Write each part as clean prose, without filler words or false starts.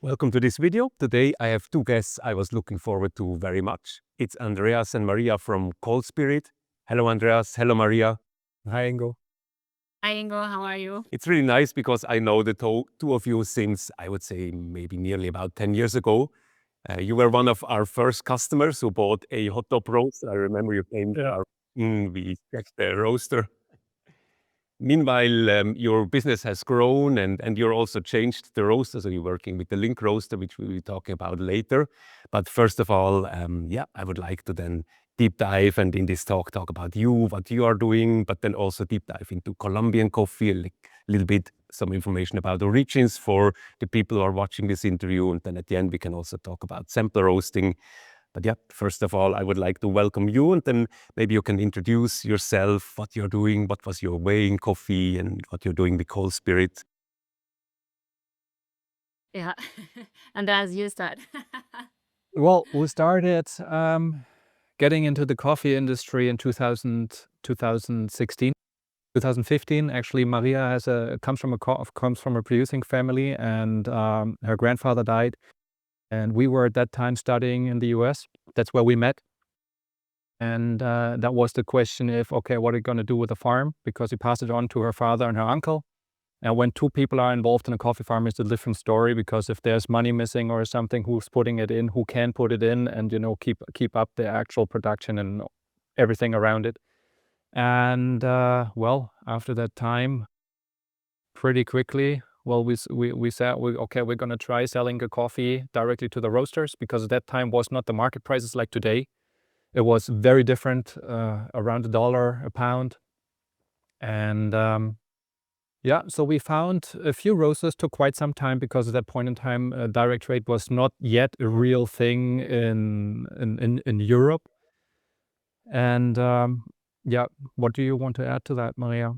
Welcome to this video. Today I have two guests I was looking forward to very much. It's Andreas and Maria from Col-Spirit. Hello Andreas, hello Maria. Hi, Ingo. Hi Ingo, how are you? It's really nice because I know the two of you since, I would say, maybe nearly about 10 years ago. You were one of our first customers who bought a Hottop roaster. I remember you came to we checked the roaster. Meanwhile, your business has grown and you're also changed the roaster. So you're working with the Link roaster, which we'll be talking about later. But first of all, I would like to then deep dive and in this talk about you, what you are doing, but then also deep dive into Colombian coffee, a little bit some information about origins for the people who are watching this interview. And then at the end, we can also talk about sampler roasting. But yeah, first of all, I would like to welcome you, and then maybe you can introduce yourself, what you're doing, what was your way in coffee, and what you're doing with Col-Spirit. Yeah, and as you start. Well, we started getting into the coffee industry in 2016, 2015. Actually, Maria comes from a producing family, and her grandfather died. And we were at that time studying in the US. That's where we met. And that was the question if, okay, what are you going to do with the farm? Because he passed it on to her father and her uncle. And when two people are involved in a coffee farm, it's a different story, because if there's money missing or something, who's putting it in, who can put it in, and keep up the actual production and everything around it. And well, after that time, pretty quickly, well, we said, okay, we're going to try selling the coffee directly to the roasters, because at that time was not the market prices like today. It was very different, around $1 a pound. And yeah, so we found a few roasters. Took quite some time, because at that point in time, direct trade was not yet a real thing in Europe. And yeah, what do you want to add to that, Maria?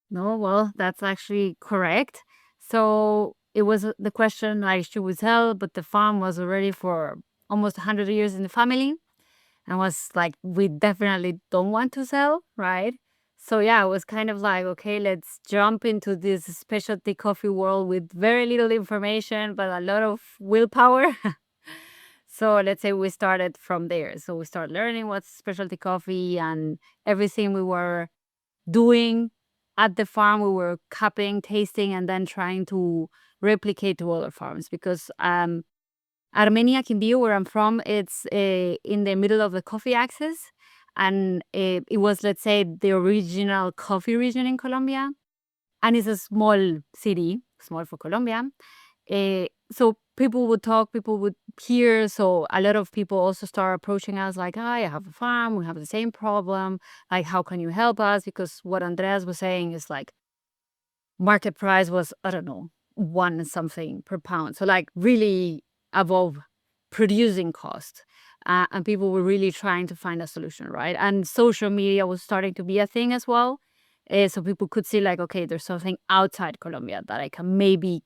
No, well, that's actually correct. So it was the question, like, should we sell? But the farm was already for almost 100 years in the family, and was like, we definitely don't want to sell, right? So yeah, it was kind of like, okay, let's jump into this specialty coffee world with very little information, but a lot of willpower. So let's say we started from there. So we started learning what's specialty coffee, and everything we were doing at the farm, we were cupping, tasting, and then trying to replicate to other farms. Because Armenia, Quindío, where I'm from, it's in the middle of the coffee axis. And it was, let's say, the original coffee region in Colombia. And it's a small city, small for Colombia. So people would talk, people would hear. So a lot of people also start approaching us like, I have a farm, we have the same problem. Like, how can you help us? Because what Andreas was saying is like, market price was, I don't know, 1 something per pound. So like really above producing cost. And people were really trying to find a solution, right? And social media was starting to be a thing as well. So people could see like, okay, there's something outside Colombia that I can maybe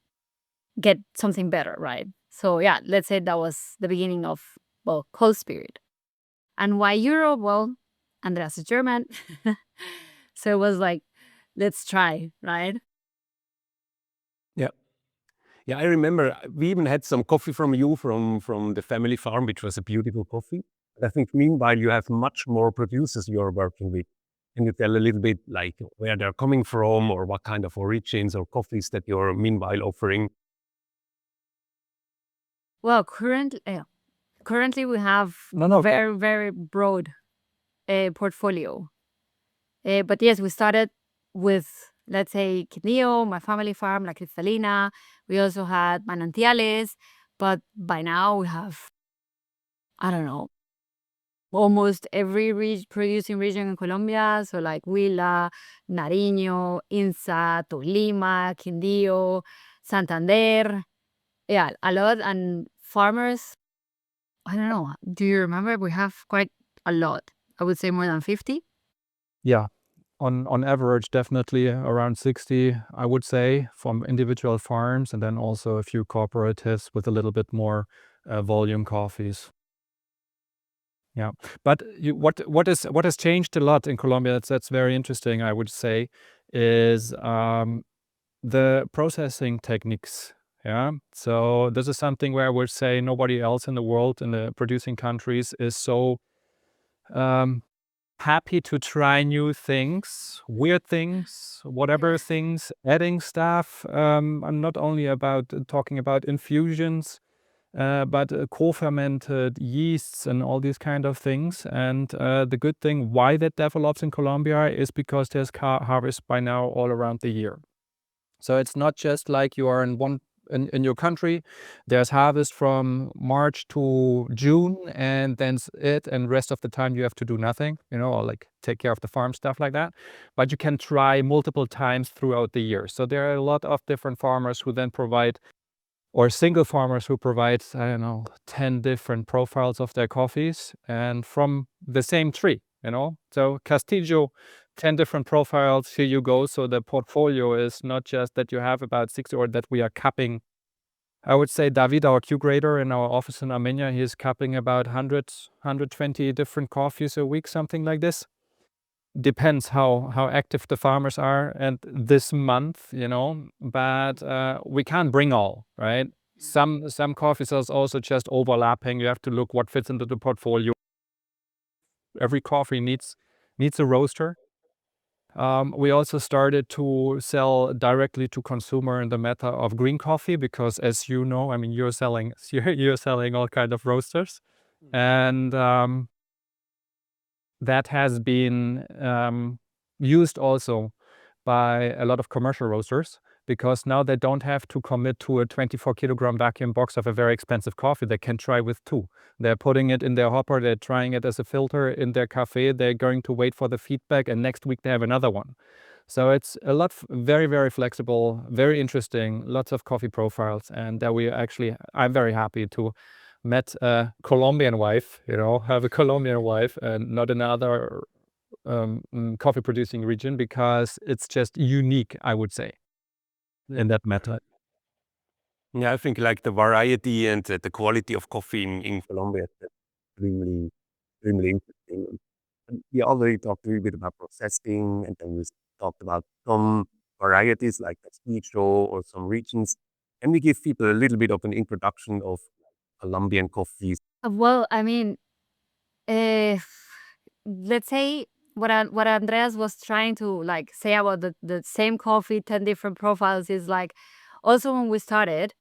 get something better, right? So yeah, let's say that was the beginning of, well, Col-Spirit. And why Europe? Well, Andreas is German. So it was like, let's try, right? Yeah, I remember we even had some coffee from you from the family farm, which was a beautiful coffee. But I think meanwhile you have much more producers you're working with. Can you tell a little bit like where they're coming from, or what kind of origins or coffees that you're meanwhile offering? Well, currently we have very, very broad portfolio. But yes, we started with, let's say, Quindío, my family farm, La Cristalina. We also had Manantiales, but by now we have, I don't know, almost every producing region in Colombia. So like Huila, Nariño, Inzá, Tolima, Quindío, Santander. Yeah, a lot. And farmers, I don't know. Do you remember? We have quite a lot. I would say more than 50. Yeah, on average, definitely around 60, I would say, from individual farms, and then also a few cooperatives with a little bit more volume coffees. Yeah, but what has changed a lot in Colombia, that's very interesting, I would say, is the processing techniques Yeah. So this is something where I would say nobody else in the world, in the producing countries, is so happy to try new things, weird things, whatever things, adding stuff. I'm not only about talking about infusions, but co-fermented yeasts and all these kind of things. And the good thing why that develops in Colombia is because there's harvest by now all around the year. So it's not just like you are in your country, there's harvest from March to June, and then it, and rest of the time you have to do nothing, or like take care of the farm, stuff like that. But you can try multiple times throughout the year. So there are a lot of different farmers who then provide, or single farmers who provide, 10 different profiles of their coffees, and from the same tree, So Castillo, 10 different profiles, here you go. So the portfolio is not just that you have about 60, or that we are cupping. I would say David, our Q grader in our office in Armenia, he is cupping about 100, 120 different coffees a week, something like this. Depends how active the farmers are and this month, but we can't bring all, right? Some coffees are also just overlapping. You have to look what fits into the portfolio. Every coffee needs a roaster. We also started to sell directly to consumer in the matter of green coffee, because as you know, I mean, you're selling all kind of roasters, and that has been used also by a lot of commercial roasters, because now they don't have to commit to a 24-kilogram vacuum box of a very expensive coffee. They can try with 2. They're putting it in their hopper, they're trying it as a filter in their cafe, they're going to wait for the feedback, and next week they have another one. So it's a lot, very, very flexible, very interesting, lots of coffee profiles, and I'm very happy to met a Colombian wife, have a Colombian wife and not another coffee producing region, because it's just unique, I would say, in that matter. Yeah, I think like the variety and the quality of coffee in Colombia is extremely, extremely interesting. And we already talked a little bit about processing, and then we talked about some varieties like Castillo or some regions. Can we give people a little bit of an introduction of Colombian coffees? Well, I mean, let's say what Andreas was trying to like say about the same coffee, 10 different profiles, is like also when we started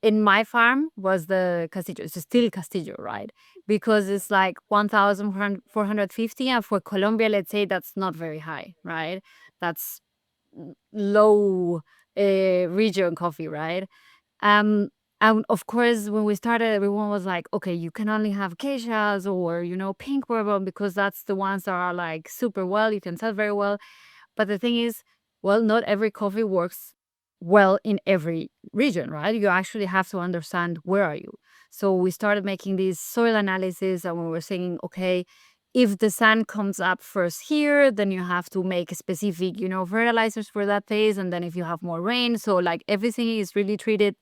in my farm was the Castillo. It's still Castillo, right? Because it's like 1,450, and for Colombia, let's say that's not very high, right? That's low region coffee, right? Um, and of course, when we started, everyone was like, okay, you can only have geishas or, pink bourbon, because that's the ones that are like super well, you can sell very well. But the thing is, well, not every coffee works well in every region, right? You actually have to understand where are you. So we started making these soil analysis, and we were saying, okay, if the sun comes up first here, then you have to make specific, fertilizers for that phase. And then if you have more rain, so like everything is really treated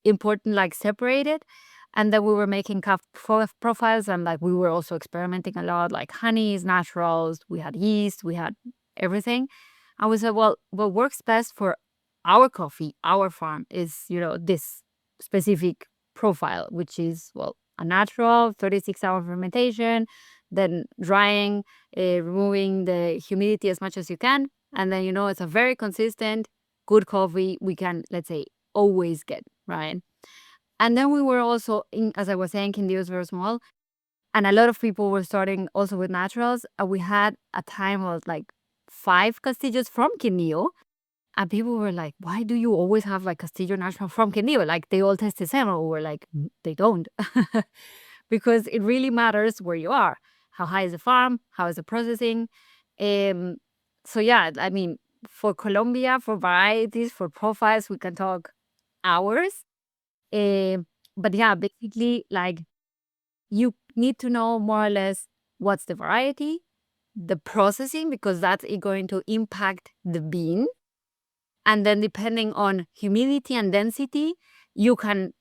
important, like separated. And then we were making profiles, and like we were also experimenting a lot, like honeys, naturals, we had yeast, we had everything. And we said, well, what works best for our coffee, our farm, is this specific profile, which is, well, a natural 36-hour fermentation, then drying, removing the humidity as much as you can, and then it's a very consistent good coffee we can, let's say, always get, right? And then we were also as I was saying, Quindío is very small, and a lot of people were starting also with naturals, and we had a time of like 5 Castillos from Quindío, and people were like, why do you always have like Castillo natural from Quindío? Like they all taste the same. Or we were like, they don't. Because it really matters where you are. How high is the farm? How is the processing? So yeah, I mean, for Colombia, for varieties, for profiles, we can talk hours. But yeah, basically, like, you need to know more or less what's the variety, the processing, because that's going to impact the bean. And then depending on humidity and density, you can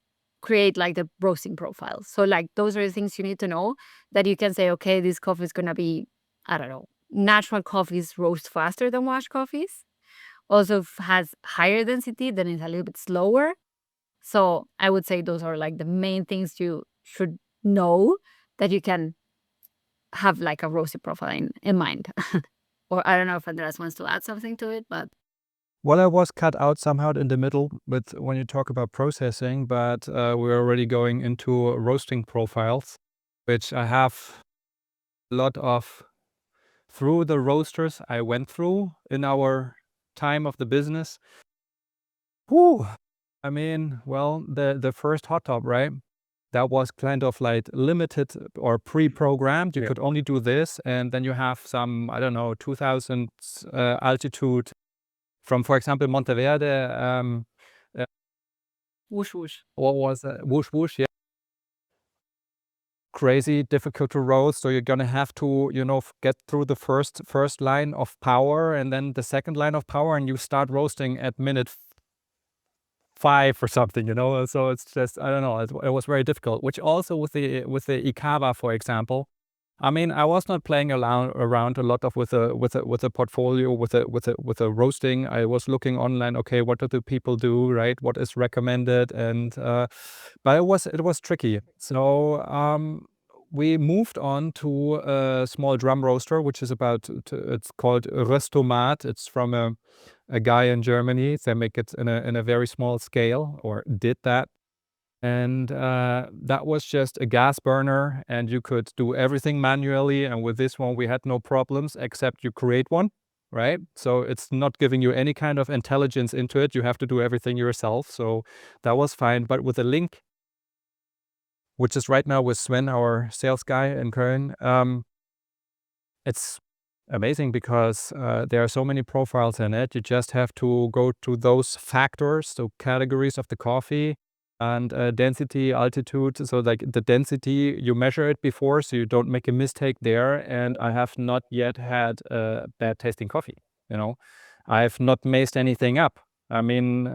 create like the roasting profile. So like those are the things you need to know, that you can say, okay, this coffee is going to be, I don't know, natural coffees roast faster than wash coffees. Also has higher density, then it's a little bit slower. So I would say those are like the main things you should know that you can have like a roasty profile in mind. Or I don't know if Andreas wants to add something to it, but Well, I was cut out somehow in the middle with when you talk about processing, but we're already going into roasting profiles, which I have a lot of through the roasters I went through in our time of the business. Whew. I mean, well, the first Hottop, right? That was kind of like limited or pre-programmed. You Yeah. could only do this, and then you have some, I don't know, 2000 altitude from, for example, Monteverde. Wush Wush. What was that? Wush Wush, yeah. Crazy difficult to roast, so you're gonna have to, get through the first line of power and then the second line of power, and you start roasting at minute 5 or something, So it's just, I don't know, it was very difficult. Which also with the Ikawa, for example, I mean, I was not playing around a lot of with a portfolio with a roasting. I was looking online. Okay, what do the people do, right? What is recommended, and but it was tricky. So we moved on to a small drum roaster, which is it's called Röstomat. It's from a guy in Germany. They make it in a very small scale, or did that. And that was just a gas burner, and you could do everything manually. And with this one, we had no problems, except you create one, right? So it's not giving you any kind of intelligence into it. You have to do everything yourself. So that was fine. But with the Link, which is right now with Sven, our sales guy in Köln, it's amazing because there are so many profiles in it. You just have to go to those factors, so categories of the coffee, and density, altitude. So like the density, you measure it before, so you don't make a mistake there. And I have not yet had bad tasting coffee. I've not maced anything up. I mean,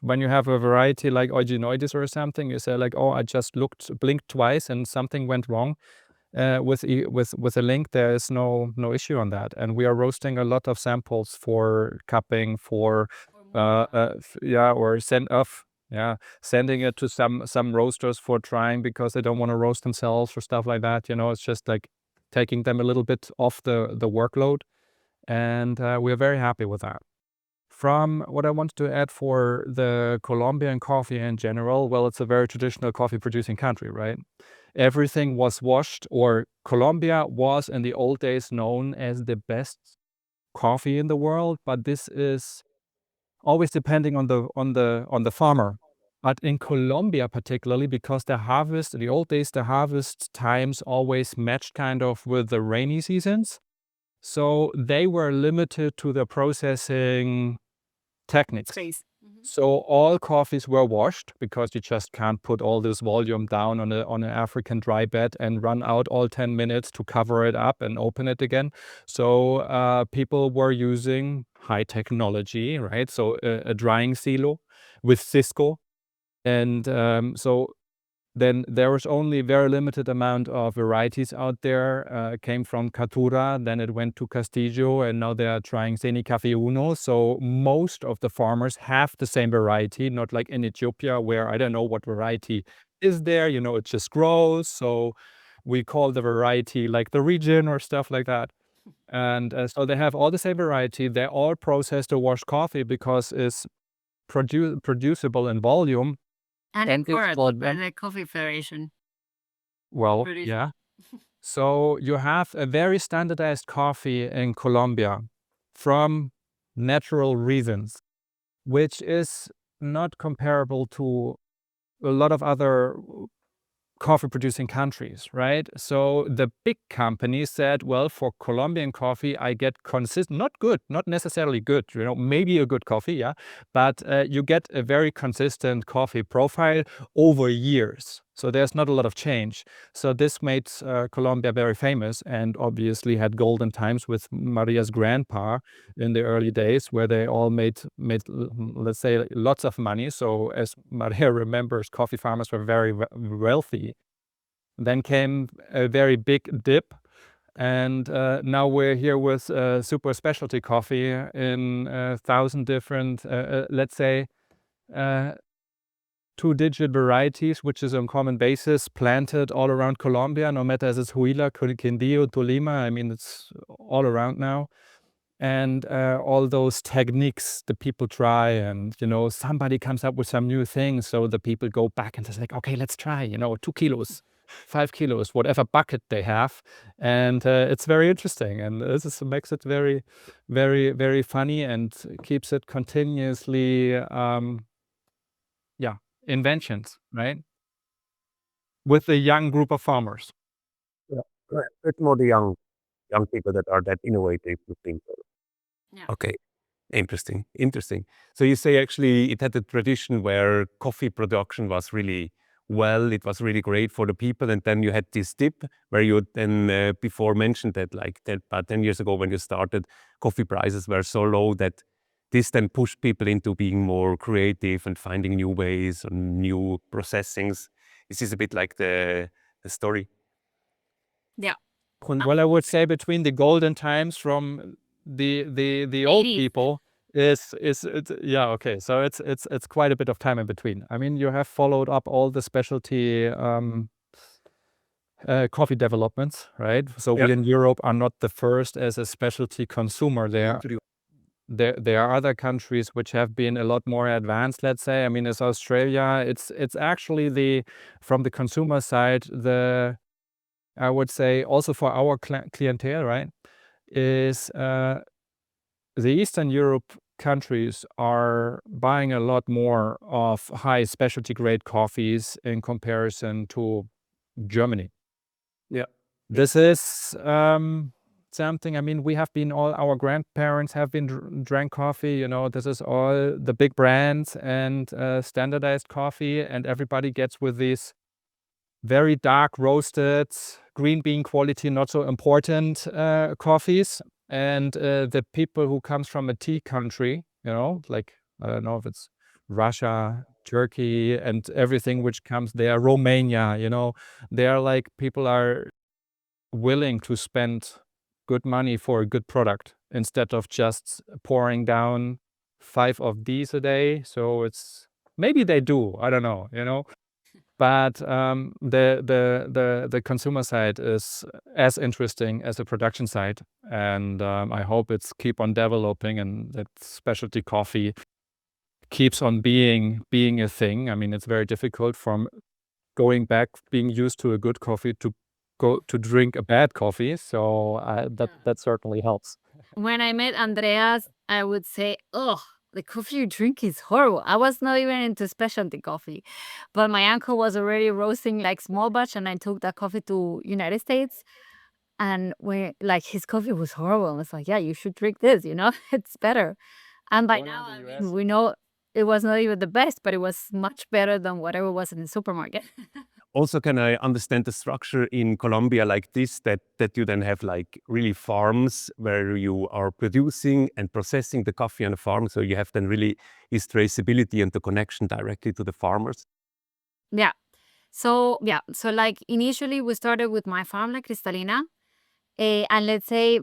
when you have a variety like Eugenioides or something, you say like, oh, I just blinked twice and something went wrong. With a Link, there is no issue on that, and we are roasting a lot of samples for cupping, for or sending it to some roasters for trying because they don't want to roast themselves or stuff like that. It's just like taking them a little bit off the workload, and we're very happy with that. From what I wanted to add for the Colombian coffee in general, well, it's a very traditional coffee producing country, right? Everything was washed, or Colombia was in the old days known as the best coffee in the world, but this is always depending on the farmer. But in Colombia particularly, because in the old days, the harvest times always matched kind of with the rainy seasons. So they were limited to the processing techniques. So all coffees were washed because you just can't put all this volume down on an African dry bed and run out all 10 minutes to cover it up and open it again. So people were using high technology, right? So a drying silo with Cisco. And so then there was only very limited amount of varieties out there. Came from Catura, then it went to Castillo, and now they are trying Seni Cafe Uno. So most of the farmers have the same variety, not like in Ethiopia where I don't know what variety is there. It just grows. So we call the variety like the region or stuff like that. And so they have all the same variety. They all processed or washed coffee because it's producible in volume. And encouraged by the Coffee Federation. Well, Produce. yeah. So you have a very standardized coffee in Colombia from natural reasons, which is not comparable to a lot of other coffee producing countries, right? So the big companies said, well, for Colombian coffee, I get not good, not necessarily good, maybe a good coffee, yeah, but you get a very consistent coffee profile over years. So there's not a lot of change. So this made Colombia very famous, and obviously had golden times with Maria's grandpa in the early days, where they all made let's say lots of money. So as Maria remembers, coffee farmers were very wealthy. Then came a very big dip, and now we're here with super specialty coffee in 1,000 different, let's say, two-digit varieties, which is on common basis, planted all around Colombia, no matter if it's Huila, Quindío, Tolima. I mean, it's all around now. And all those techniques the people try, and somebody comes up with some new thing, so the people go back and say, like, okay, let's try 2 kilos, 5 kilos, whatever bucket they have. And it's very interesting, and this makes it very, very, very funny, and keeps it continuously inventions, right, with a young group of farmers. Yeah, right. It's more the young people that are that innovative to think. Yeah. Okay, interesting. So you say actually it had a tradition where coffee production was really it was really great for the people, and then you had this dip where you then before mentioned that about 10 years ago when you started, coffee prices were so low that this then pushed people into being more creative and finding new ways and new processings. This is a bit like the story. Yeah. Well, I would say between the golden times from the old 80s. people it's okay. So it's quite a bit of time in between. I mean, you have followed up all the specialty coffee developments, right? So Yep. we in Europe are not the first as a specialty consumer there. There are other countries which have been a lot more advanced, let's say. I mean, it's Australia. It's actually from the consumer side, I would say also for our clientele, right, is the Eastern Europe countries are buying a lot more of high specialty grade coffees in comparison to Germany. Yeah. This is something, I mean, all our grandparents have been drank coffee, this is all the big brands and standardized coffee, and everybody gets with these very dark roasted, green bean quality, not so important coffees. And the people who comes from a tea country, like, I don't know if it's Russia, Turkey, and everything which comes there, Romania, they're like, people are willing to spend good money for a good product instead of just pouring down 5 of these a day. So maybe they do, I don't know, But the consumer side is as interesting as the production side, and I hope it's keep on developing, and that specialty coffee keeps on being a thing. I mean, it's very difficult from going back, being used to a good coffee, to go to drink a bad coffee. So that certainly helps. When I met Andreas, I would say, oh, the coffee you drink is horrible. I was not even into specialty coffee, but my uncle was already roasting like small batch, and I took that coffee to United States, and his coffee was horrible. I was like, yeah, you should drink this, it's better. And by now, I mean, we know it was not even the best, but it was much better than whatever was in the supermarket. Also, can I understand the structure in Colombia like this, that you then have like really farms where you are producing and processing the coffee on a farm, so you have then really this traceability and the connection directly to the farmers? Yeah. So like initially we started with my farm, like Cristalina, and let's say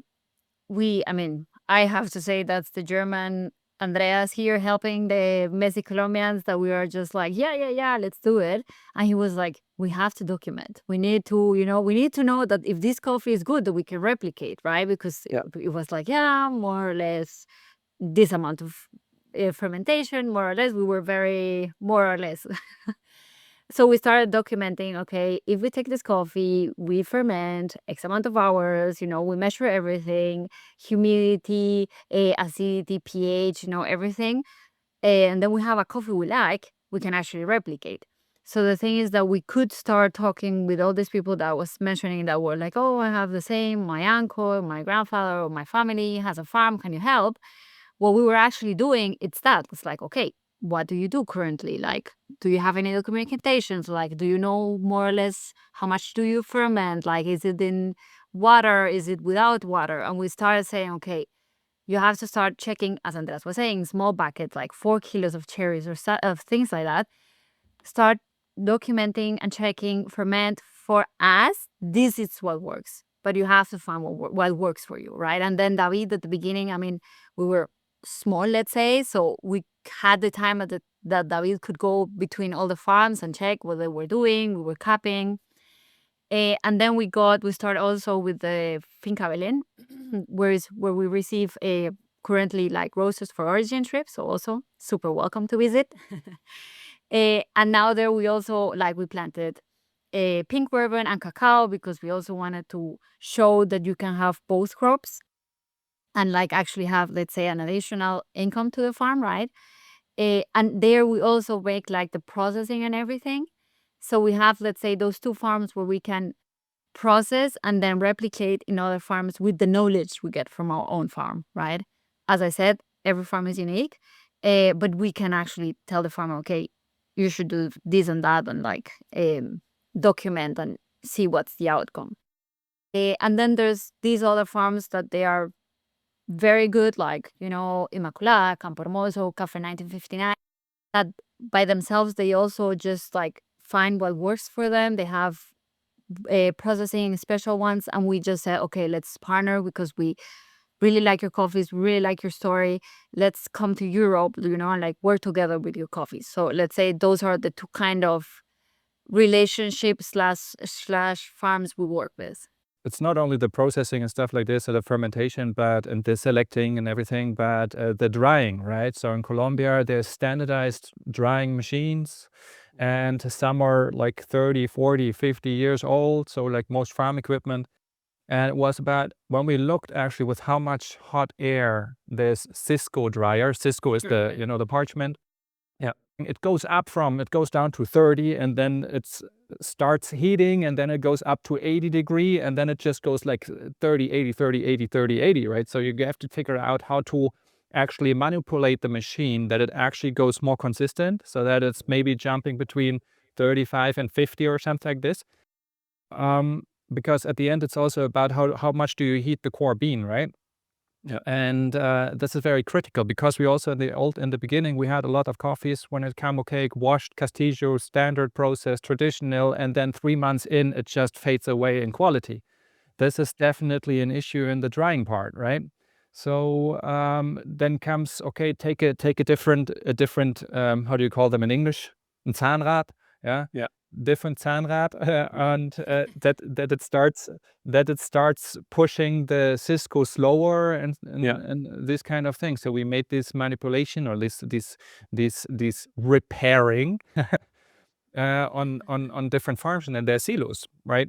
I have to say that's the German Andreas here helping the messy Colombians, that we are just like, yeah, let's do it. And he was like, we have to document. We need to, we need to know that if this coffee is good, that we can replicate, right? Because it was like, more or less this amount of fermentation, more or less. We were very, more or less. So we started documenting, okay, if we take this coffee, we ferment X amount of hours, we measure everything, humidity, acidity, pH, everything. And then we have a coffee we like, we can actually replicate. So the thing is that we could start talking with all these people that I was mentioning that were like, oh, I have the same, my uncle, my grandfather, or my family has a farm, can you help? What we were actually doing, it's like, okay, what do you do currently? Like, do you have any documentations? Like, do you know more or less how much do you ferment? Like, is it in water? Is it without water? And we started saying, okay, you have to start checking, as Andreas was saying, small buckets, like 4 kilos of cherries or of things like that. Start documenting and checking, ferment. For us, this is what works. But you have to find what works for you, right? And then David, at the beginning, we were small, let's say, so we had the time at the that David could go between all the farms and check what they were doing. We were capping. And then we started also with the Finca Berlin, where we receive currently like roasters for origin trips. So also super welcome to visit. And now there we also we planted pink bourbon and cacao, because we also wanted to show that you can have both crops and actually have, let's say, an additional income to the farm, right? And there we also make the processing and everything. So we have, let's say, those two farms where we can process and then replicate in other farms with the knowledge we get from our own farm, right? As I said, every farm is unique, but we can actually tell the farmer, okay, you should do this and that, and document and see what's the outcome. And then there's these other farms that they are very good, Immaculada, Campo Hermoso, Cafe 1959, that by themselves, they also just find what works for them. They have processing special ones, and we just said, okay, let's partner because we really like your coffees, we really like your story. Let's come to Europe, and work together with your coffees. So let's say those are the two kind of relationships slash farms we work with. It's not only the processing and stuff like this, or the fermentation, and the selecting and everything, but the drying, right? So in Colombia, there's standardized drying machines, and some are 30, 40, 50 years old. So most farm equipment. And it was about when we looked actually with how much hot air this Cisco dryer, Cisco is the, the parchment. Yeah. It goes down to 30, and then it starts heating, and then it goes up to 80 degree, and then it just goes 30, 80, 30, 80, 30, 80, right? So you have to figure out how to actually manipulate the machine that it actually goes more consistent, so that it's maybe jumping between 35 and 50 or something like this. Because at the end, it's also about how much do you heat the core bean, right? Yeah. And this is very critical, because we also in the beginning we had a lot of coffees when it camo cake, washed, Castillo, standard process, traditional, and then 3 months in it just fades away in quality. This is definitely an issue in the drying part, right? So then comes, okay, take a different how do you call them in English? Ein Zahnrad, yeah. Different Zahnrad, and that it starts pushing the Cisco slower and this kind of thing. So we made this manipulation, or this repairing on different farms and in their silos, right?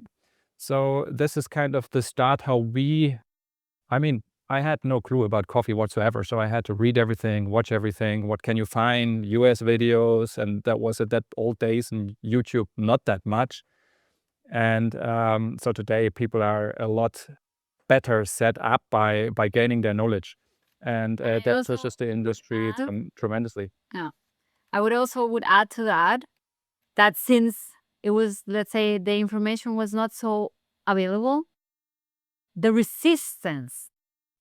So this is kind of the start how I had no clue about coffee whatsoever, so I had to read everything, watch everything. What can you find? US videos, and that was at that old days, and YouTube not that much. And so today people are a lot better set up by gaining their knowledge, and that pushes the industry tremendously. Yeah, I would add to that since it was, let's say, the information was not so available, the resistance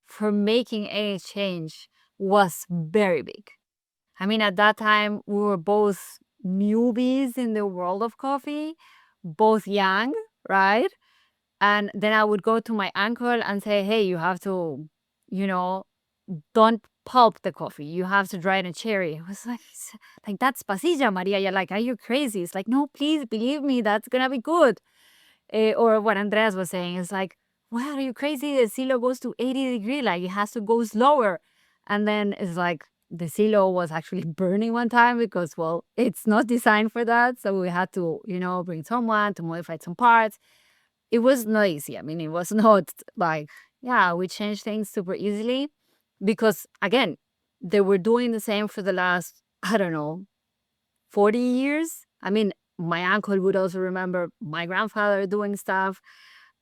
for making any change was very big. I mean, at that time, we were both newbies in the world of coffee, both young, right? And then I would go to my uncle and say, hey, you have to, don't pulp the coffee. You have to dry it in cherry. It was like that's pasilla, Maria. You're like, are you crazy? It's like, no, please believe me, that's going to be good. Or what Andreas was saying is like, wow, are you crazy? The silo goes to 80 degrees, it has to go slower. And then it's like the silo was actually burning one time because, well, it's not designed for that. So we had to, bring someone to modify some parts. It was not easy. I mean, it was not we changed things super easily because, again, they were doing the same for the last, 40 years. I mean, my uncle would also remember my grandfather doing stuff.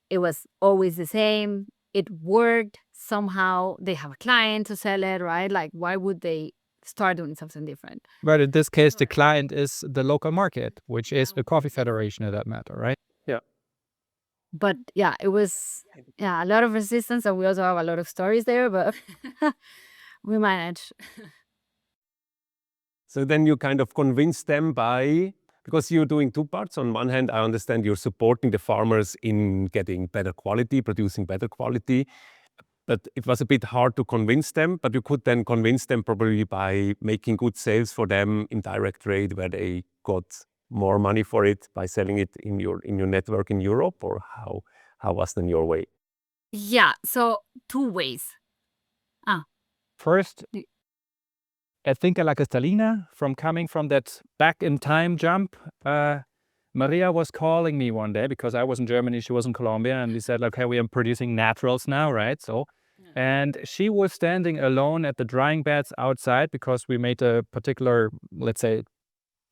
It was always the same. It worked. Somehow they have a client to sell it, right? Why would they start doing something different? But in this case, the client is the local market, which is the Coffee Federation at that matter, right? Yeah. But yeah, it was a lot of resistance, and we also have a lot of stories there, but we managed. So then you kind of convince them because you're doing two parts. On one hand, I understand you're supporting the farmers in getting better quality, producing better quality. but it was a bit hard to convince them, but you could then convince them probably by making good sales for them in direct trade, where they got more money for it by selling it in your network in Europe, or how was then your way? Yeah, so 2 ways. First, at Finca La Castellina, from coming from that back in time jump, Maria was calling me one day because I was in Germany, she was in Colombia, and we said, okay, we are producing naturals now, right? So, and she was standing alone at the drying beds outside because we made a particular, let's say,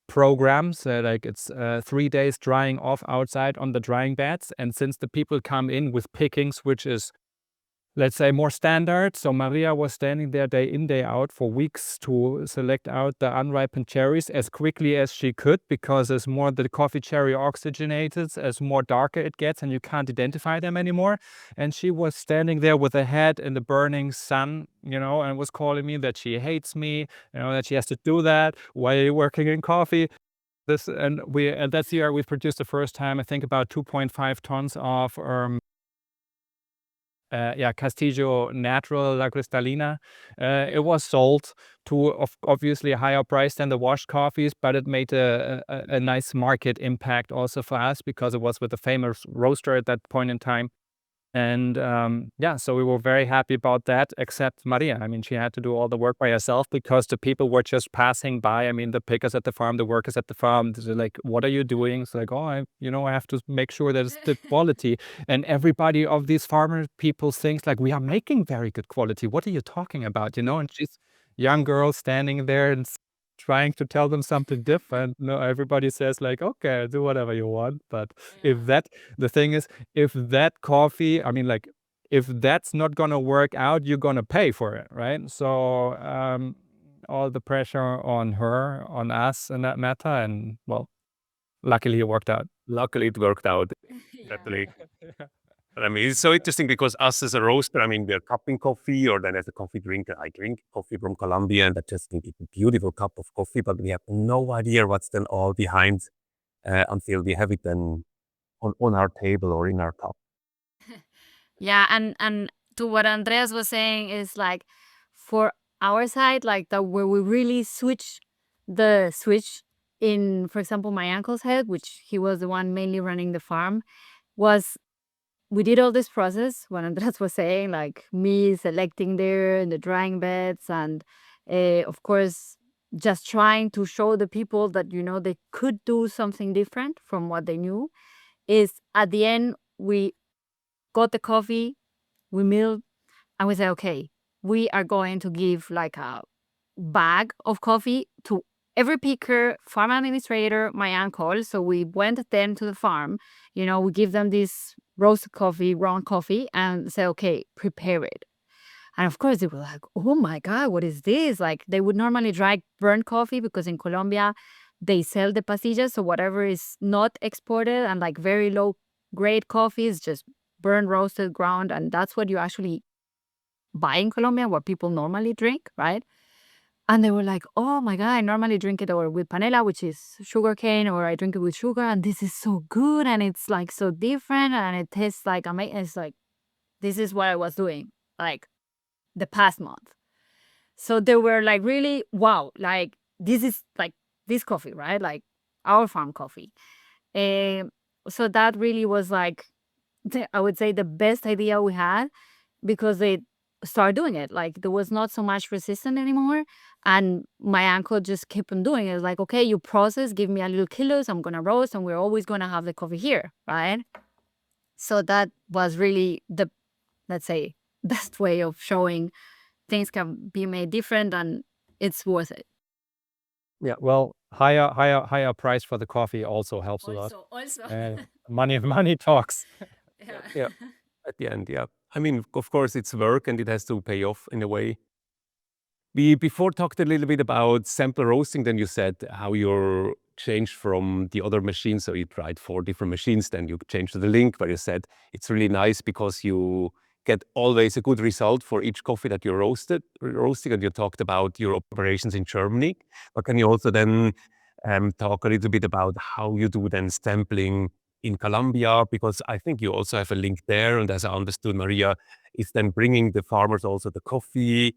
program. So like it's 3 days drying off outside on the drying beds. And since the people come in with pickings, which is, let's say, more standard. So Maria was standing there day in, day out for weeks to select out the unripened cherries as quickly as she could, because as more the coffee cherry oxygenates, as more darker it gets and you can't identify them anymore. And she was standing there with her head in the burning sun, and was calling me that she hates me, that she has to do that. Why are you working in coffee? And that's the year we produced the first time, I think, about 2.5 tons of Castillo natural La Cristalina. It was sold to obviously a higher price than the washed coffees, but it made a nice market impact also for us because it was with a famous roaster at that point in time. And so we were very happy about that, except Maria. I mean, she had to do all the work by herself because the people were just passing by. I mean, the pickers at the farm, the workers at the farm, they're like, what are you doing? It's like, oh, I have to make sure that it's the quality. And everybody of these farmer people thinks like, we are making very good quality. What are you talking about? And she's young girl standing there and trying to tell them something different. No, everybody says like, okay, do whatever you want. But the thing is, if that coffee, I mean, like, if that's not gonna work out, you're gonna pay for it, right? So all the pressure on her, on us in that matter, and well, luckily it worked out. Luckily, it worked out. Definitely. I mean, it's so interesting because us as a roaster, I mean, we're cupping coffee, or then as a coffee drinker, I drink coffee from Colombia, and I just think it's a beautiful cup of coffee, but we have no idea what's then all behind until we have it then on our table or in our cup. Yeah, and to what Andreas was saying is like, for our side, like that where we really switch the switch in, for example, my uncle's head, which he was the one mainly running the farm, was we did all this process, what Andreas was saying, like me selecting there in the drying beds, and of course just trying to show the people that they could do something different from what they knew. Is at the end we got the coffee, we milled, and we said, okay, we are going to give like a bag of coffee to every picker, farm administrator, my uncle. So we went then to the farm, we give them this roasted coffee, ground coffee, and say, okay, prepare it. And of course they were like, oh my God, what is this? Like they would normally dry burnt coffee because in Colombia they sell the pastillas. So whatever is not exported and like very low grade coffee is just burnt, roasted, ground. And that's what you actually buy in Colombia, what people normally drink, right? And they were like, oh my God, I normally drink it or with panela, which is sugarcane, or I drink it with sugar, and this is so good, and it's like so different, and it tastes like amazing. It's like, this is what I was doing like the past month. So they were like, really, wow, like this is like this coffee, right? Like our farm coffee. So that really was like, I would say, the best idea we had, because they started doing it. Like there was not so much resistance anymore. And my uncle just kept on doing it. Like, okay, you process, give me a little kilos, I'm gonna roast, and we're always gonna have the coffee here, right? So that was really the, let's say, best way of showing things can be made different and it's worth it. Yeah, well, higher price for the coffee also helps a lot. Also. Money talks. Yeah. At the end, yeah. I mean, of course, it's work and it has to pay off in a way. We before talked a little bit about sample roasting. Then you said how you're changed from the other machines. So you tried 4 different machines. Then you changed to the Link, where you said it's really nice because you get always a good result for each coffee that you're roasting. And you talked about your operations in Germany. But can you also then talk a little bit about how you do then sampling in Colombia? Because I think you also have a link there. And as I understood, Maria is then bringing the farmers also the coffee.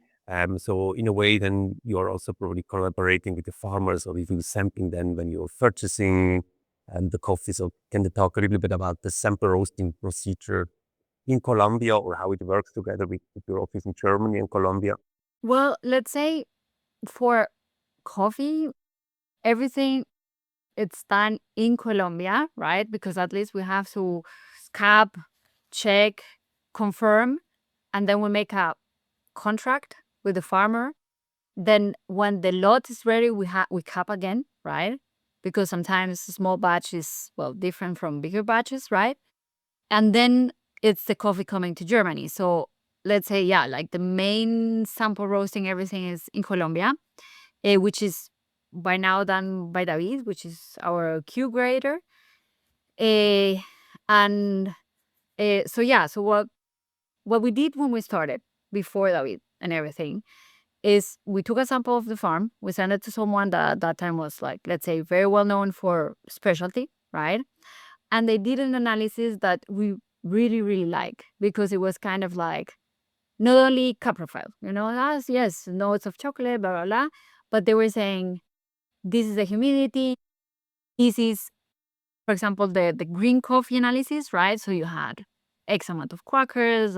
So in a way, then you're also probably collaborating with the farmers, or if you sampling then when you're purchasing the coffee. So can you talk a little bit about the sample roasting procedure in Colombia, or how it works together with your office in Germany and Colombia? Well, let's say for coffee, everything it's done in Colombia, right? Because at least we have to scab, check, confirm, and then we make a contract with the farmer. Then when the lot is ready, we cap again, right? Because sometimes a small batch is, well, different from bigger batches, right? And then it's the coffee coming to Germany. So let's say, yeah, like the main sample roasting, everything is in Colombia, which is by now done by David, which is our Q grader. And so yeah, so what we did when we started before David and everything is we took a sample of the farm, we sent it to someone that at that time was like, let's say, very well known for specialty, right? And they did an analysis that we really, really like, because it was kind of like not only cup profile, yes, notes of chocolate, blah, blah, blah, but they were saying, this is the humidity, this is, for example, the green coffee analysis, right? So you had X amount of quackers,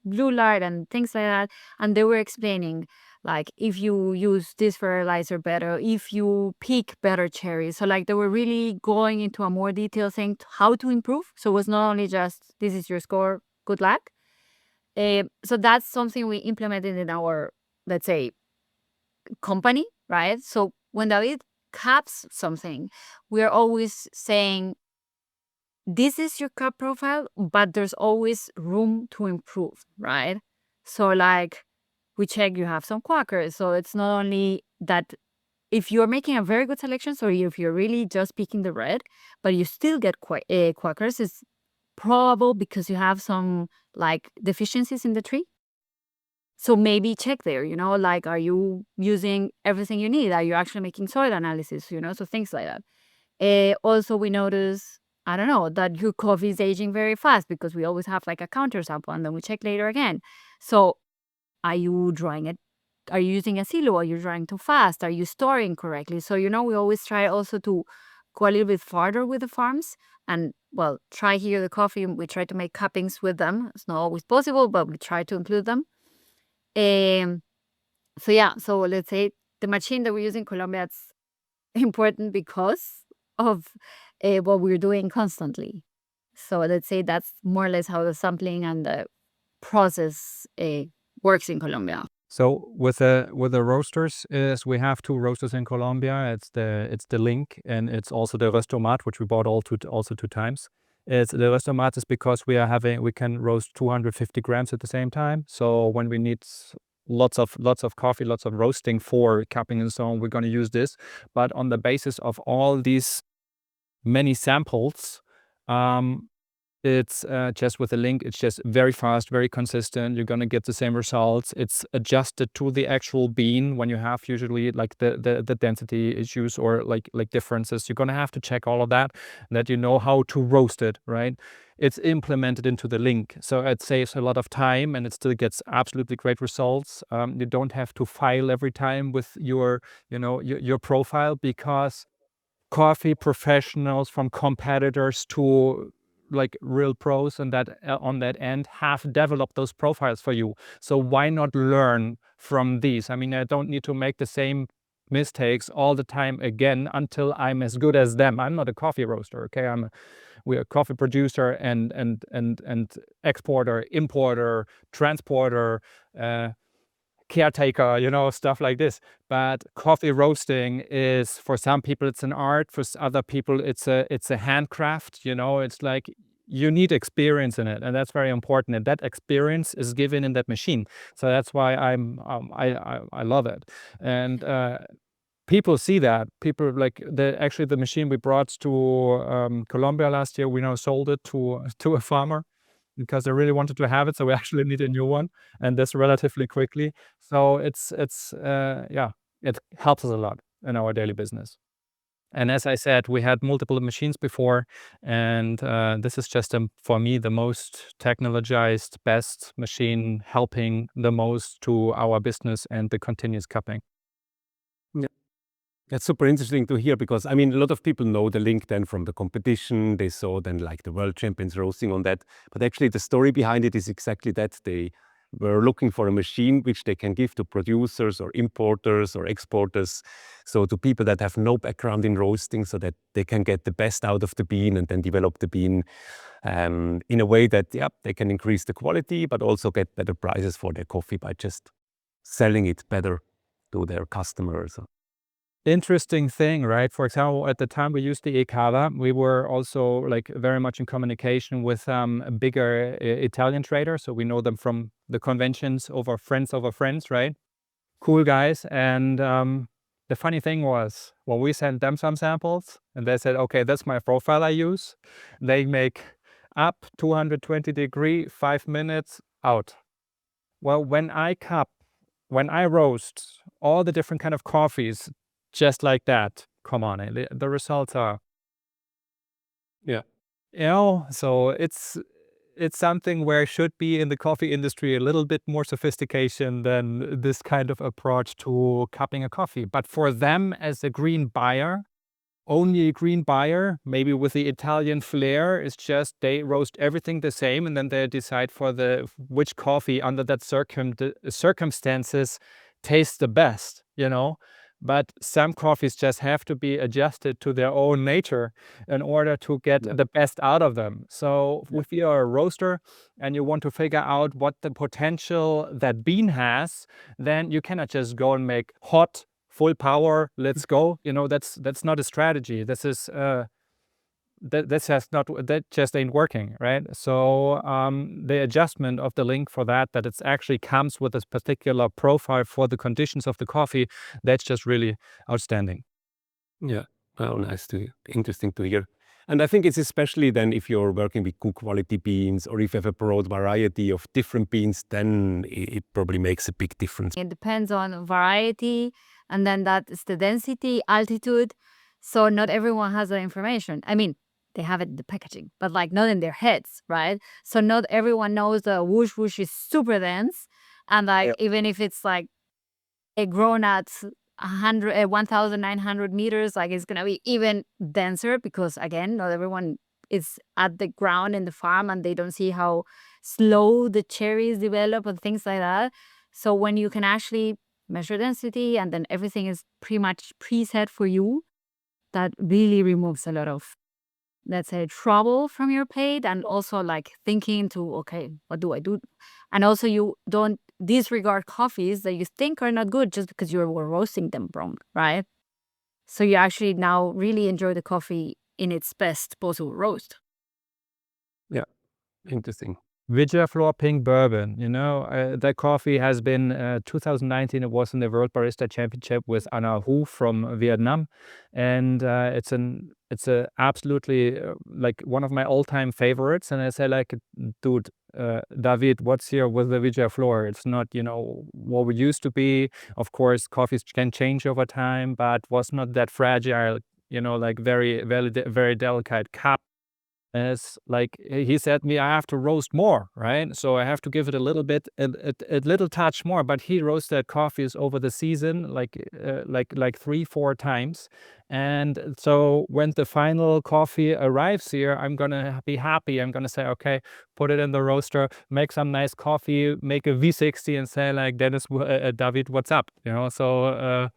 blue light and things like that. And they were explaining, like, if you use this fertilizer better, if you pick better cherries. So like they were really going into a more detailed thing how to improve. So it was not only just, this is your score, good luck. So that's something we implemented in our, let's say, company, right? So when David caps something, we are always saying, this is your cup profile, but there's always room to improve, right? So like we check you have some quackers. So it's not only that if you're making a very good selection, so if you're really just picking the red, but you still get quackers, it's probable because you have some like deficiencies in the tree. So maybe check there, like, are you using everything you need? Are you actually making soil analysis, so things like that. Also, we notice, I don't know, that your coffee is aging very fast, because we always have like a counter sample and then we check later again. So are you drying it? Are you using a silo? Are you drying too fast? Are you storing correctly? So, we always try also to go a little bit farther with the farms and, well, try here the coffee. We try to make cuppings with them. It's not always possible, but we try to include them. So yeah, so let's say the machine that we use in Colombia, it's important because of what we're doing constantly. So let's say that's more or less how the sampling and the process works in Colombia. So with the roasters, is we have two roasters in Colombia. It's the Link, and it's also the Röstomat, which we bought also two times. It's the Röstomat is because we can roast 250 grams at the same time. So when we need lots of coffee, lots of roasting for capping and so on, we're going to use this. But on the basis of all these many samples, it's just with a Link, it's just very fast, very consistent. You're going to get the same results. It's adjusted to the actual bean when you have usually like the density issues or like differences. You're going to have to check all of that you know how to roast it, right? It's implemented into the Link. So it saves a lot of time and it still gets absolutely great results. You don't have to file every time with your profile, because coffee professionals from competitors to like real pros and that on that end have developed those profiles for you. So why not learn from these? I mean, I don't need to make the same mistakes all the time again until I'm as good as them. I'm not a coffee roaster, okay? We're a coffee producer and exporter, importer, transporter, caretaker, stuff like this. But coffee roasting is, for some people it's an art, for other people it's a handcraft. It's like you need experience in it, and that's very important, and that experience is given in that machine. So that's why I love it. And people see that. People like the machine we brought to Colombia last year, we now sold it to a farmer because they really wanted to have it. So we actually need a new one, and this relatively quickly. So it helps us a lot in our daily business. And as I said, we had multiple machines before, and this is just, for me, the most technologized, best machine helping the most to our business and the continuous cupping. Yeah. That's super interesting to hear because, I mean, a lot of people know the Link then from the competition. They saw then like the world champions roasting on that. But actually the story behind it is exactly that. They were looking for a machine which they can give to producers or importers or exporters. So to people that have no background in roasting so that they can get the best out of the bean and then develop the bean in a way that, yeah, they can increase the quality, but also get better prices for their coffee by just selling it better to their customers. Interesting thing, right? For example, at the time we used the Ikawa, we were also like very much in communication with a bigger Italian trader. So we know them from the conventions over friends, right? Cool guys. And the funny thing was, when we sent them some samples and they said, okay, that's my profile I use, they make up 220 degree, 5 minutes out. Well, when I roast all the different kind of coffees, just like that, come on, the results are, Yeah. so it's something where it should be in the coffee industry a little bit more sophistication than this kind of approach to cupping a coffee. But for them as a green buyer, only a green buyer, maybe with the Italian flair, is just they roast everything the same and then they decide for which coffee under that circumstances tastes the best, But some coffees just have to be adjusted to their own nature in order to get the best out of them. So if you're a roaster and you want to figure out what the potential that bean has, then you cannot just go and make hot, full power, let's go. That's not a strategy. This is that just ain't working, right? So the adjustment of the Link for that it actually comes with this particular profile for the conditions of the coffee, that's just really outstanding. Yeah, well, interesting to hear. And I think it's especially then if you're working with good quality beans or if you have a broad variety of different beans, then it probably makes a big difference. It depends on variety, and then that is the density, altitude. So not everyone has that information. I mean, they have it in the packaging, but like not in their heads, right? So not everyone knows the Wush Wush is super dense, and like even if it's like grown at 1,900 meters, like it's gonna be even denser because again, not everyone is at the ground in the farm and they don't see how slow the cherries develop and things like that. So when you can actually measure density and then everything is pretty much preset for you, that really removes a lot of, let's say, trouble from your plate, and also like thinking to, okay, what do I do? And also you don't disregard coffees that you think are not good just because you were roasting them wrong, right? So you actually now really enjoy the coffee in its best possible roast. Yeah, interesting. Floor Pink Bourbon, that coffee has been 2019. It was in the World Barista Championship with Anna Hu from Vietnam, and it's a absolutely like one of my all-time favorites. And I say like, dude, David, what's here with the Floor? It's not what we used to be. Of course, coffees can change over time, but was not that fragile. Like very very very delicate cup. As like he said me, I have to roast more, right? So I have to give it a little bit, a little touch more. But he roasted coffees over the season, like 3-4 times. And so when the final coffee arrives here, I'm gonna be happy. I'm gonna say, okay, put it in the roaster, make some nice coffee, make a V60, and say like, Dennis, David, what's up? So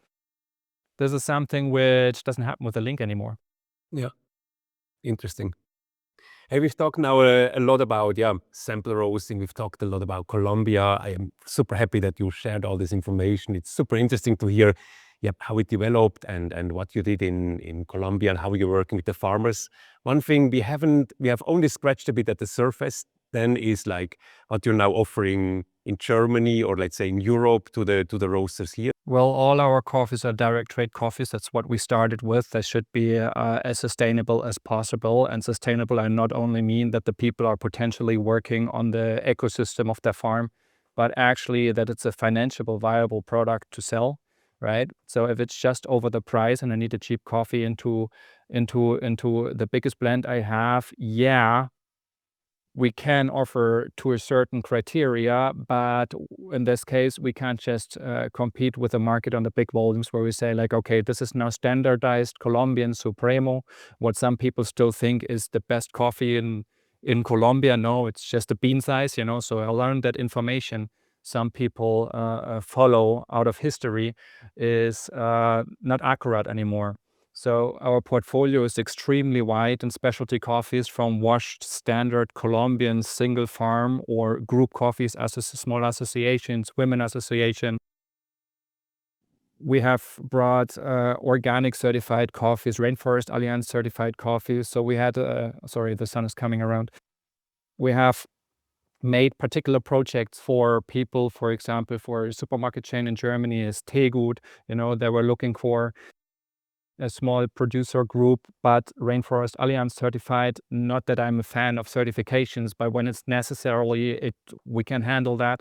this is something which doesn't happen with the Link anymore. Yeah, interesting. Hey, we've talked now a lot about sample roasting. We've talked a lot about Colombia. I am super happy that you shared all this information. It's super interesting to hear how it developed and what you did in Colombia and how you're working with the farmers. One thing we have only scratched a bit at the surface then is like what you're now offering in Germany or let's say in Europe to the roasters here. Well, all our coffees are direct trade coffees. That's what we started with. They should be as sustainable as possible. And sustainable, I not only mean that the people are potentially working on the ecosystem of their farm, but actually that it's a financially viable product to sell, right? So if it's just over the price and I need a cheap coffee into the biggest blend I have, yeah, we can offer to a certain criteria, but in this case, we can't just compete with the market on the big volumes where we say like, okay, this is now standardized Colombian Supremo, what some people still think is the best coffee in Colombia. No, it's just a bean size, you know. So I learned that information some people follow out of history is not accurate anymore. So our portfolio is extremely wide in specialty coffees, from washed standard Colombian single farm or group coffees, as small associations, women association. We have brought organic certified coffees, Rainforest Alliance certified coffees. So we had, sorry, the sun is coming around. We have made particular projects for people, for example, for a supermarket chain in Germany is Tegut, you know, they were looking for a small producer group, but Rainforest Alliance certified. Not that I'm a fan of certifications, but when it's necessarily, we can handle that.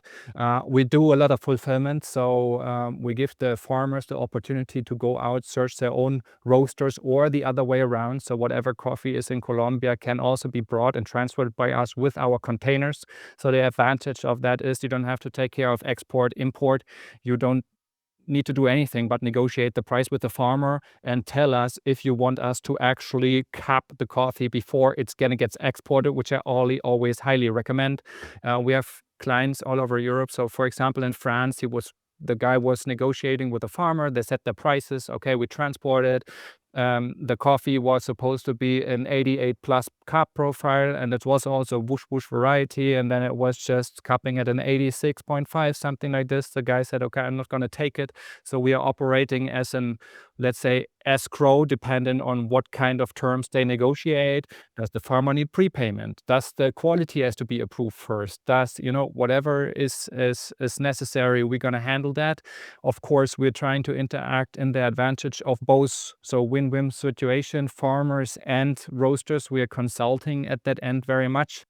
We do a lot of fulfillment, so we give the farmers the opportunity to go out, search their own roasters, or the other way around. So whatever coffee is in Colombia can also be brought and transferred by us with our containers. So the advantage of that is you don't have to take care of export, import. You don't need to do anything but negotiate the price with the farmer and tell us if you want us to actually cap the coffee before it's gonna get exported, which I always highly recommend. We have clients all over Europe. So for example, in France, the guy was negotiating with the farmer. They set the prices. Okay, we transport it. The coffee was supposed to be an 88 plus cup profile, and it was also Wush Wush variety, and then it was just cupping at an 86.5, something like this. The guy said, okay, I'm not going to take it. So we are operating as an, let's say, escrow, depending on what kind of terms they negotiate. Does the farmer need prepayment? Does the quality has to be approved first? Does, you know, whatever is necessary, we're going to handle that. Of course, we're trying to interact in the advantage of both. So win-win situation, farmers and roasters. We are consulting at that end very much.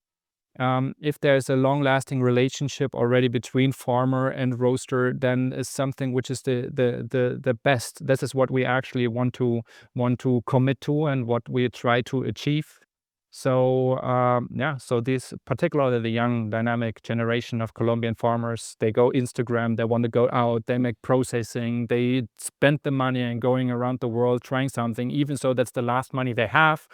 If there's a long-lasting relationship already between farmer and roaster, then is something which is the best. This is what we actually want to commit to and what we try to achieve. So yeah, so this, particularly the young dynamic generation of Colombian farmers, they go Instagram, they want to go out, they make processing, they spend the money and going around the world trying something, even so that's the last money they have.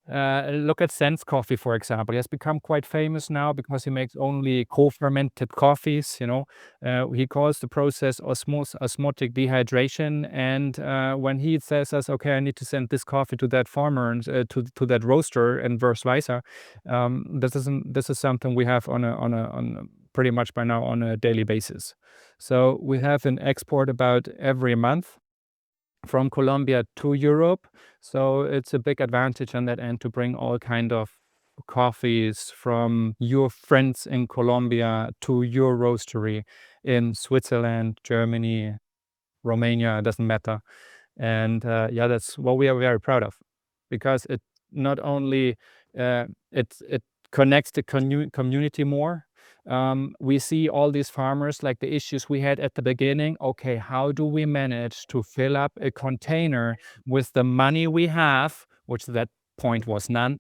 Look at Sense Coffee, for example. He has become quite famous now because he makes only co-fermented coffees, you know. He calls the process osmotic dehydration. And when he says us, okay, I need to send this coffee to that farmer and to that roaster and vice versa, this is something we have on pretty much by now on a daily basis. So we have an export about every month from Colombia to Europe. So it's a big advantage on that end to bring all kind of coffees from your friends in Colombia to your roastery in Switzerland, Germany, Romania, it doesn't matter. And yeah, that's what we are very proud of, because it not only it connects the community more. We see all these farmers, like the issues we had at the beginning. Okay, how do we manage to fill up a container with the money we have, which at that point was none?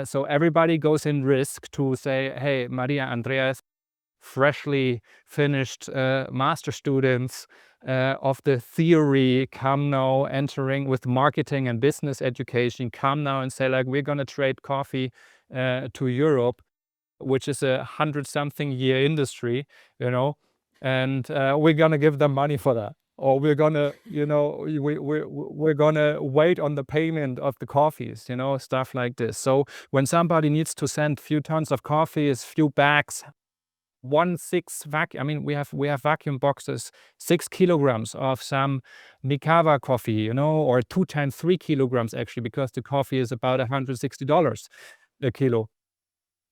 So everybody goes in risk to say, hey, Maria and Andreas, freshly finished master students of the theory, come now entering with marketing and business education, come now and say like, we're going to trade coffee to Europe, which is 100-something year industry, you know, and we're going to give them money for that. Or we're going to, you know, we're going to wait on the payment of the coffees, you know, stuff like this. So when somebody needs to send few tons of coffees, few bags, 1/6 vacuum. I mean, we have vacuum boxes, 6 kilograms of some Ikawa coffee, you know, or 2 times 3 kilograms actually, because the coffee is about $160 a kilo.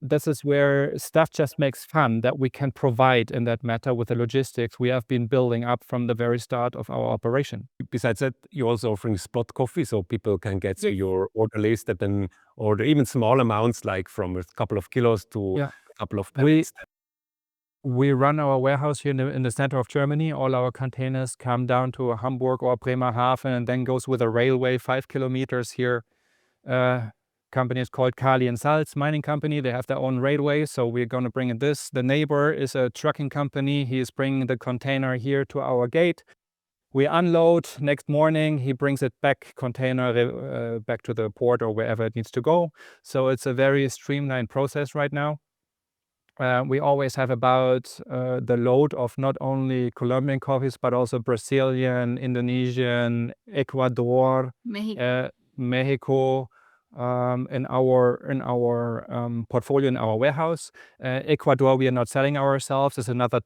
This is where stuff just makes fun that we can provide in that matter with the logistics we have been building up from the very start of our operation. Besides that, you're also offering spot coffee, so people can get to your order list and then order even small amounts, like from a couple of kilos to Yeah. a couple of pallets. We run our warehouse here in the center of Germany. All our containers come down to Hamburg or Bremerhaven and then goes with a railway 5 kilometers here. Company is called Kali and Salz mining company. They have their own railway, so we're going to bring in this. The neighbor is a trucking company. He is bringing the container here to our gate. We unload. Next morning, he brings it back, container back to the port or wherever it needs to go. So it's a very streamlined process right now. We always have about the load of not only Colombian coffees, but also Brazilian, Indonesian, Ecuador, Mexico in our portfolio, in our warehouse. Ecuador, we are not selling ourselves. There's another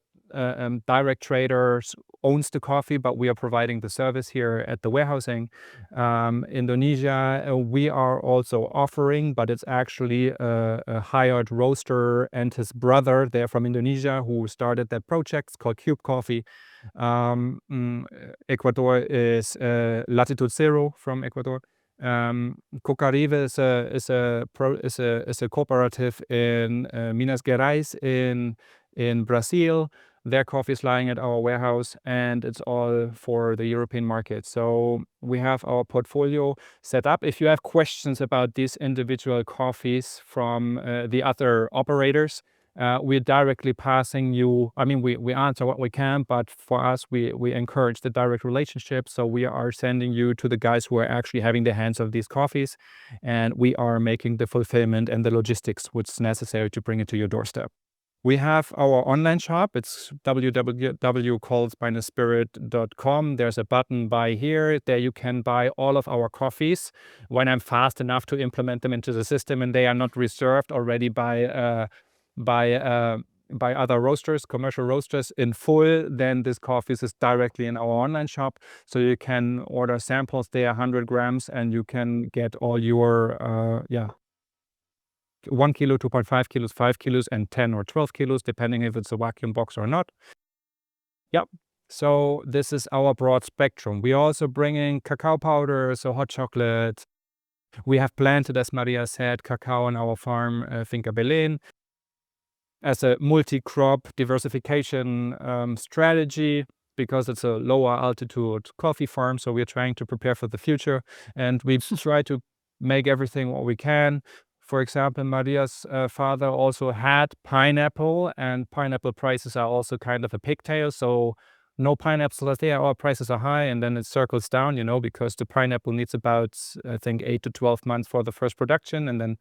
direct trader owns the coffee, but we are providing the service here at the warehousing. Indonesia, we are also offering, but it's actually a hired roaster and his brother. They're from Indonesia who started that project. It's called Cube Coffee. Ecuador is Latitude Zero from Ecuador. Cocarive is a cooperative in Minas Gerais in Brazil. Their coffee is lying at our warehouse, and it's all for the European market. So we have our portfolio set up. If you have questions about these individual coffees from the other operators, we're directly passing you. I mean, we answer what we can, but for us, we encourage the direct relationship. So we are sending you to the guys who are actually having the hands of these coffees, and we are making the fulfillment and the logistics which is necessary to bring it to your doorstep. We have our online shop. It's www.col-spirit.com. There's a button buy here. There you can buy all of our coffees when I'm fast enough to implement them into the system and they are not reserved already by other roasters, commercial roasters in full. Then this coffee is directly in our online shop. So you can order samples there, 100 grams, and you can get all your 1 kilo, 2.5 kilos, 5 kilos, and 10 or 12 kilos, depending if it's a vacuum box or not. Yep. So this is our broad spectrum. We also bring in cacao powder, so hot chocolate. We have planted, as Maria said, cacao on our farm, Finca Berlin, as a multi-crop diversification strategy, because it's a lower altitude coffee farm. So we're trying to prepare for the future, and we try to make everything what we can. For example, Maria's father also had pineapple, and pineapple prices are also kind of a pigtail. So no pineapples there, our prices are high, and then it circles down, because the pineapple needs about, I think, 8 to 12 months for the first production, and then,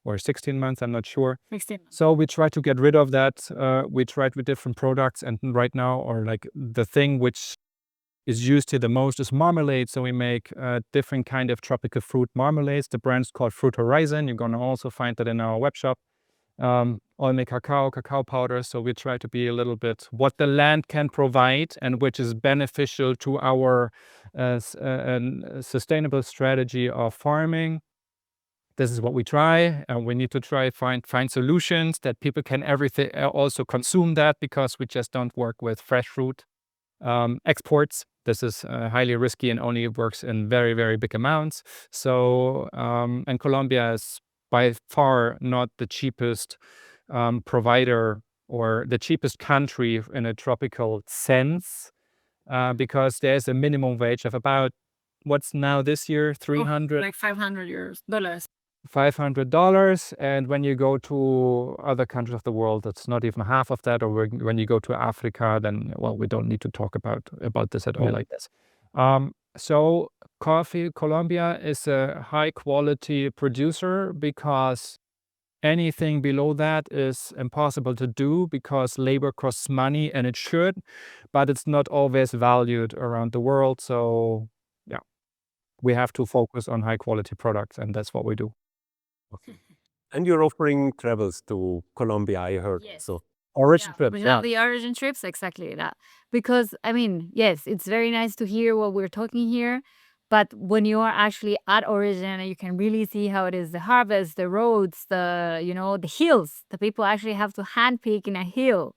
or 16 months, I'm not sure. 16 months. So we try to get rid of that. We tried with different products, and right now, or like the thing which is used here the most is marmalade. So we make different kind of tropical fruit marmalades. The brand's called Fruit Horizon. You're going to also find that in our web shop. All make cacao powder. So we try to be a little bit what the land can provide and which is beneficial to our sustainable strategy of farming. This is what we try, and we need to try find solutions that people can also consume that, because we just don't work with fresh fruit exports. This is highly risky and only works in very, very big amounts. So, and Colombia is by far not the cheapest provider or the cheapest country in a tropical sense, because there's a minimum wage of about, what's now this year, 300? Like $500. $500, and when you go to other countries of the world, it's not even half of that. Or when you go to Africa, then, well, we don't need to talk about this at all like this. So Colombia is a high quality producer, because anything below that is impossible to do, because labor costs money, and it should, but it's not always valued around the world. So yeah, we have to focus on high quality products, and that's what we do. Okay. And you're offering travels to Colombia, I heard. Yes. So Origin trip, We have the origin trips, exactly that. Because, I mean, yes, it's very nice to hear what we're talking here, but when you are actually at origin, you can really see how it is, the harvest, the roads, the hills. The people actually have to handpick in a hill.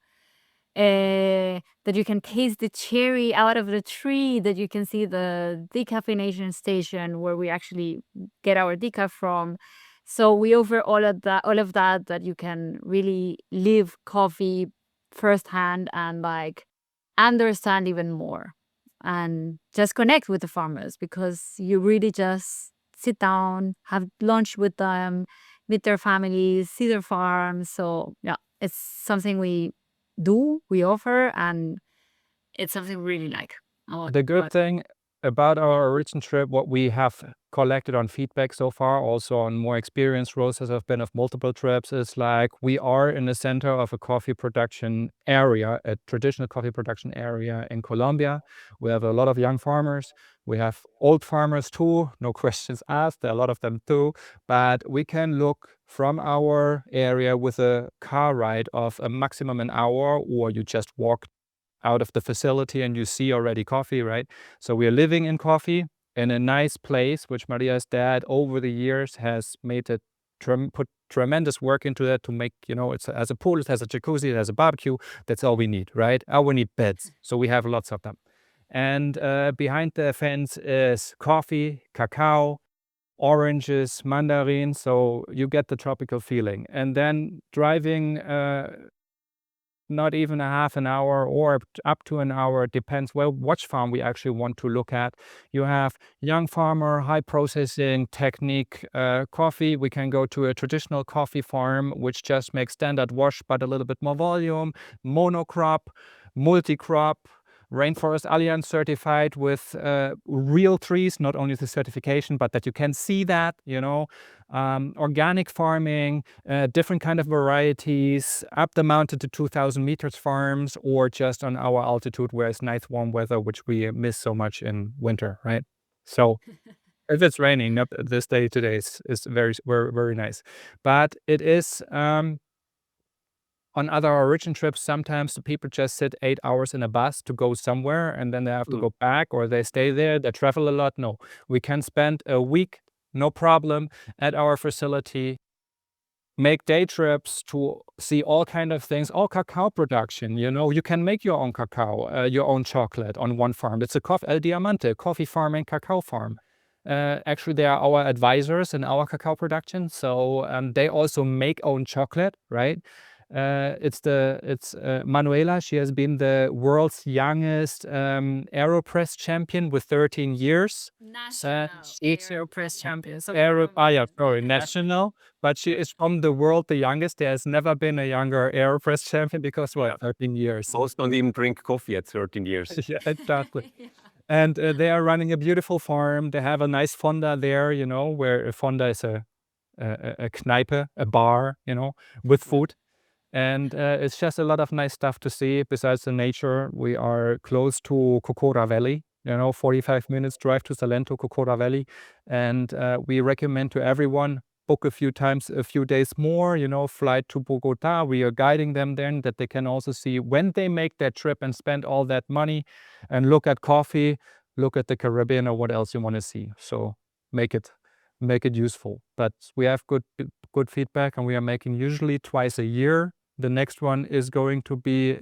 That you can taste the cherry out of the tree, that you can see the decaffeination station where we actually get our decaf from. So we offer all of that you can really live coffee firsthand and like understand even more and just connect with the farmers, because you really just sit down, have lunch with them, meet their families, see their farms. So yeah, it's something we offer, and it's something we really like. The good thing about our origin trip, what we have collected on feedback so far, also on more experienced roasters have been of multiple trips, is like we are in the center of a coffee production area, a traditional coffee production area in Colombia. We have a lot of young farmers. We have old farmers too, no questions asked. There are a lot of them too. But we can look from our area with a car ride of a maximum an hour, or you just walk out of the facility and you see already coffee, right? So we are living in coffee in a nice place, which Maria's dad over the years has made it put tremendous work into that to make, it has a pool, it has a jacuzzi, it has a barbecue. That's all we need, right? We need beds. So we have lots of them. And behind the fence is coffee, cacao, oranges, mandarins. So you get the tropical feeling. And then driving not even a half an hour or up to an hour, depends which farm we actually want to look at. You have young farmer, high processing technique coffee. We can go to a traditional coffee farm, which just makes standard wash, but a little bit more volume, monocrop, multi-crop, Rainforest Alliance certified with real trees, not only the certification, but that you can see that, organic farming, different kind of varieties, up the mountain to 2,000 meters farms, or just on our altitude where it's nice warm weather, which we miss so much in winter, right? So if it's raining, not this day today is very, very, very nice. But it is on other origin trips, sometimes the people just sit 8 hours in a bus to go somewhere, and then they have to go back, or they stay there, they travel a lot. No, we can spend a week, no problem, at our facility, make day trips to see all kind of things, all cacao production. You can make your own cacao, your own chocolate on one farm. It's a El Diamante, coffee farm and cacao farm. Actually, they are our advisors in our cacao production, so they also make own chocolate, right? It's Manuela. She has been the world's youngest AeroPress champion with 13 years. National AeroPress champion. National. But she is from the world the youngest. There has never been a younger AeroPress champion because, 13 years. Most don't even drink coffee at 13 years. Yeah, exactly. And they are running a beautiful farm. They have a nice fonda there, where a fonda is a Kneipe, a bar, with food. And it's just a lot of nice stuff to see. Besides the nature, we are close to Cocora Valley, 45 minutes drive to Salento, Cocora Valley. And we recommend to everyone, book a few days more, flight to Bogota. We are guiding them then that they can also see when they make that trip and spend all that money and look at coffee, look at the Caribbean, or what else you want to see. So make it useful. But we have good feedback, and we are making usually twice a year. The next one is going to be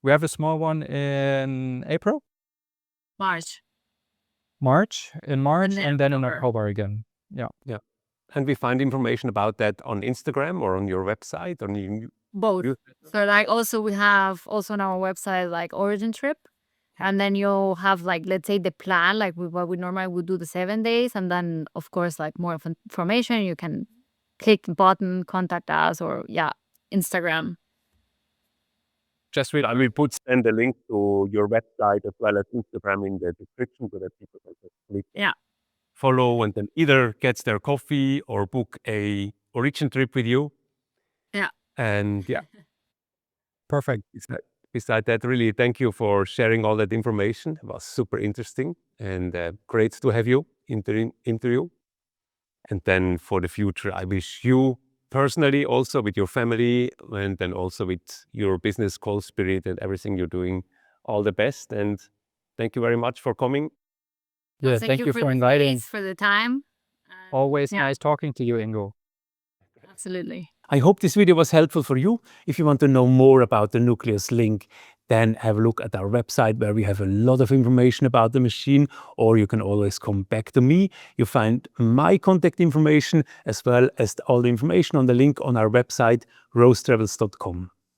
we have a small one in April? March. In March, and then in October again. Yeah. And we find information about that on Instagram or on your website? Both. So like also we have also on our website like origin trip. And then you'll have like, let's say the plan, like what we normally would do the 7 days. And then of course, like more information, you can click the button, contact us, or Instagram. I will put then the link to your website as well as Instagram in the description so that people can just click, follow, and then either get their coffee or book a origin trip with you. Yeah. And Perfect. Beside that, really thank you for sharing all that information. It was super interesting and great to have you interview. And then for the future, I wish you personally, also with your family, and then also with your business, Col-Spirit, and everything you're doing, all the best. And thank you very much for coming. Yeah, thank you for inviting. For the time. Always nice talking to you, Ingo. Absolutely. I hope this video was helpful for you. If you want to know more about the Nucleus Link, then have a look at our website where we have a lot of information about the machine, or you can always come back to me. You find my contact information as well as all the information on the link on our website, roasttravels.com.